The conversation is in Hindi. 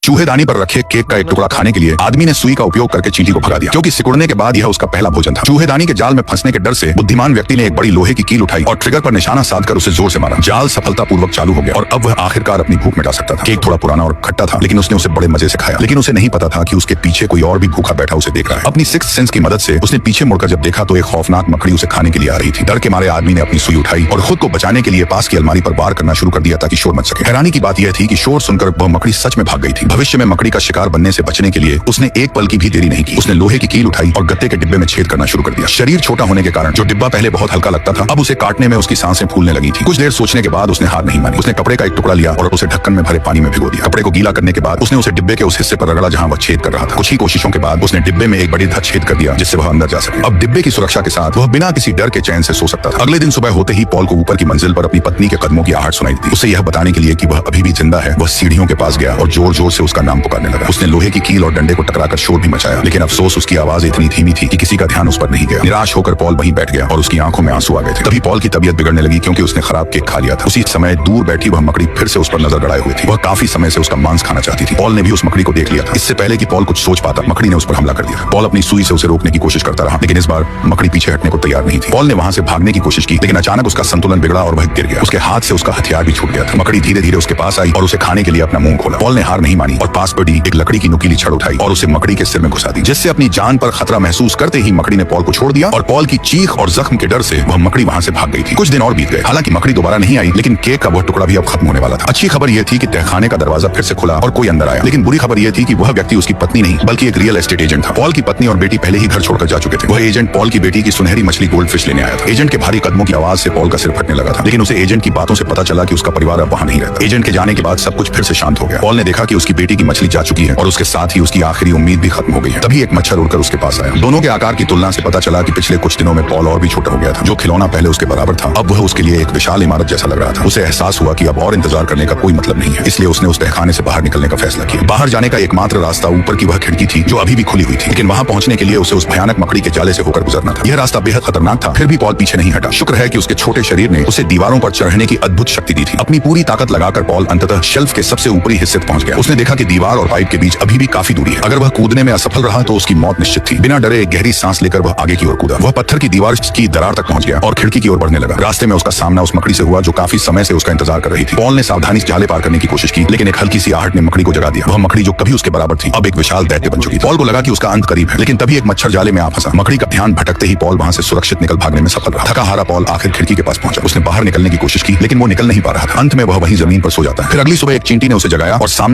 चूहेदानी पर रखे केक का एक टुकड़ा खाने के लिए आदमी ने सुई का उपयोग करके चींटी को भगा दिया, क्योंकि सिकुड़ने के बाद यह उसका पहला भोजन था। चूहेदानी के जाल में फंसने के डर से बुद्धिमान व्यक्ति ने एक बड़ी लोहे की कील उठाई और ट्रिगर पर निशाना साधकर उसे जोर से मारा। जाल सफलतापूर्वक चालू हो गया और अब वह आखिरकार अपनी भूख मिटा सकता था। केक थोड़ा पुराना और खट्टा था, लेकिन उसने उसे बड़े मजे से खाया। लेकिन उसे नहीं पता था कि उसके पीछे कोई और भी भूखा बैठा उसे देख रहा है। अपनी सिक्स्थ सेंस की मदद से उसने पीछे मुड़कर जब देखा तो एक खौफनाक मकड़ी उसे खाने के लिए आ रही थी। डर के मारे आदमी ने अपनी सुई उठाई और खुद को बचाने के लिए पास की अलमारी पर वार करना शुरू कर दिया ताकि शोर मच सके। हैरानी की बात यह थी कि शोर सुनकर वह मकड़ी सच में भाग गई थी। भविष्य में मकड़ी का शिकार बनने से बचने के लिए उसने एक पल की भी देरी नहीं की। उसने लोहे की कील उठाई और गत्ते के डिब्बे में छेद करना शुरू कर दिया। शरीर छोटा होने के कारण जो डिब्बा पहले बहुत हल्का लगता था, अब उसे काटने में उसकी सांसें फूलने लगी थी। कुछ देर सोचने के बाद उसने हार नहीं मानी। उसने कपड़े का एक टुकड़ा लिया और उसे ढक्कन में भरे पानी में भिगो दिया। कपड़े को गीला करने के बाद उसने उसे डिब्बे के उस हिस्से पर रगड़ा जहां वह छेद कर रहा था। कुछ ही कोशिशों के बाद उसने डिब्बे में एक बड़ी धत छेद कर दिया जिससे वह अंदर जा सके। अब डिब्बे की सुरक्षा के साथ वह बिना किसी डर के चैन से सो सकता था। अगले दिन सुबह होते ही पॉल को ऊपर की मंजिल पर अपनी पत्नी के कदमों की आहट सुनाई दी। उसे यह बताने के लिए कि वह अभी भी जिंदा है, वह सीढ़ियों के पास गया और जोर जोर से उसका नाम पुकारने लगा। उसने लोहे की कील और डंडे को टकराकर शोर भी मचाया, लेकिन अफसोस उसकी आवाज इतनी धीमी थी कि किसी का ध्यान उस पर नहीं गया। निराश होकर पॉल वहीं बैठ गया और उसकी आंखों में आंसू आ गए थे। तभी पॉल की तबीयत बिगड़ने लगी क्योंकि उसने खराब केक खा लिया था। उसी समय दूर बैठी वह मकड़ी फिर से उस पर नजर गड़ाए हुई थी। वह काफी समय से उसका मांस खाना चाहती थी। पॉल ने भी उस मकड़ी को देख लिया था। इससे पहले कि पॉल कुछ सोच पाता, मकड़ी ने उस पर हमला कर दिया। पॉल अपनी सुई से उसे रोकने की कोशिश करता रहा, लेकिन इस बार मकड़ी पीछे हटने को तैयार नहीं थी। पॉल ने वहां से भागने की कोशिश की, लेकिन अचानक उसका संतुलन बिगड़ा और वह गिर गया। उसके हाथ से उसका हथियार भी छूट गया था। मकड़ी धीरे धीरे उसके पास आई और उसे खाने के लिए अपना मुंह खोला। पॉल ने हार नहीं मानी और पास पड़ी एक लकड़ी की नुकीली छड़ उठाई और उसे मकड़ी के सिर में घुसा दी, जिससे अपनी जान पर खतरा महसूस करते ही मकड़ी ने पॉल को छोड़ दिया और पॉल की चीख और जख्म के डर से वह मकड़ी वहां से भाग गई थी। कुछ दिन और बीत गए। हालांकि मकड़ी दोबारा नहीं आई, लेकिन केक का वह टुकड़ा भी अब खत्म होने वाला था। अच्छी खबर यह थी कि तहखाने का दरवाजा फिर से खुला और कोई अंदर आया, लेकिन बुरी खबर यह थी कि वह व्यक्ति उसकी पत्नी नहीं बल्कि एक रियल एस्टेट एजेंट था। पॉल की पत्नी और बेटी पहले ही घर छोड़कर जा चुके थे। वह एजेंट पॉल की बेटी की सुनहरी मछली गोल्ड फिश लेने आया था। एजेंट के भारी कदमों की आवाज से पॉल का सिर फटने लगा था, लेकिन उसे एजेंट की बातों से पता चला कि उसका परिवार अब वहां नहीं रहता। एजेंट के जाने के बाद सब कुछ फिर से शांत हो गया। पॉल ने देखा कि उसकी बेटी की मछली जा चुकी है और उसके साथ ही उसकी आखिरी उम्मीद भी खत्म हो गई है। तभी एक मच्छर उड़कर उसके पास आया। दोनों के आकार की तुलना से पता चला कि पिछले कुछ दिनों में पॉल और भी छोटा हो गया था। जो खिलौना पहले उसके बराबर था, अब वह उसके लिए एक विशाल इमारत जैसा लग रहा था। उसे एहसास हुआ कि अब और इंतजार करने का कोई मतलब नहीं है, इसलिए उसने उस तहखाने से बाहर निकलने का फैसला किया। बाहर जाने का एकमात्र रास्ता ऊपर की वह खिड़की थी जो अभी भी खुली हुई थी, लेकिन वहां पहुंचने के लिए उसे उस भयानक मकड़ी के जाले से होकर गुजरना था। यह रास्ता बेहद खतरनाक था, फिर भी पॉल पीछे नहीं हटा। शुक्र है कि उसके छोटे शरीर ने उसे दीवारों पर चढ़ने की अद्भुत शक्ति दी थी। अपनी पूरी ताकत लगाकर पॉल अंततः शेल्फ के सबसे ऊपरी हिस्से तक पहुंच गया। उसने देखा कि दीवार और पाइप के बीच अभी भी काफी दूरी है। अगर वह कूदने में असफल रहा तो उसकी मौत निश्चित थी। बिना डरे एक गहरी सांस लेकर वह आगे की ओर कूदा। वह पत्थर की दीवार की दरार तक पहुंच गया और खिड़की की ओर बढ़ने लगा। रास्ते में उसका सामना उस मकड़ी से हुआ जो काफी समय से उसका इंतजार कर रही थी। पॉल ने सावधानी से जाले पार करने की कोशिश की, लेकिन एक हल्की सी आहट ने मकड़ी को जगा दिया। वह मकड़ी जो कभी उसके बराबर थी अब एक विशाल दैत्य बन चुकी थी। पॉल को लगा कि उसका अंत करीब है, लेकिन तभी एक मच्छर जाले में आ फंसा। मकड़ी का ध्यान भटकते ही पॉल वहां से सुरक्षित निकल भागने में सफल रहा। थका हारा पॉल आखिर खिड़की के पास पहुंचा। उसने बाहर निकलने की कोशिश की, लेकिन वो निकल नहीं पा रहा था। अंत में वह वहीं जमीन पर सो जाता है। फिर अगली सुबह एक चींटी ने उसे जगाया और सामने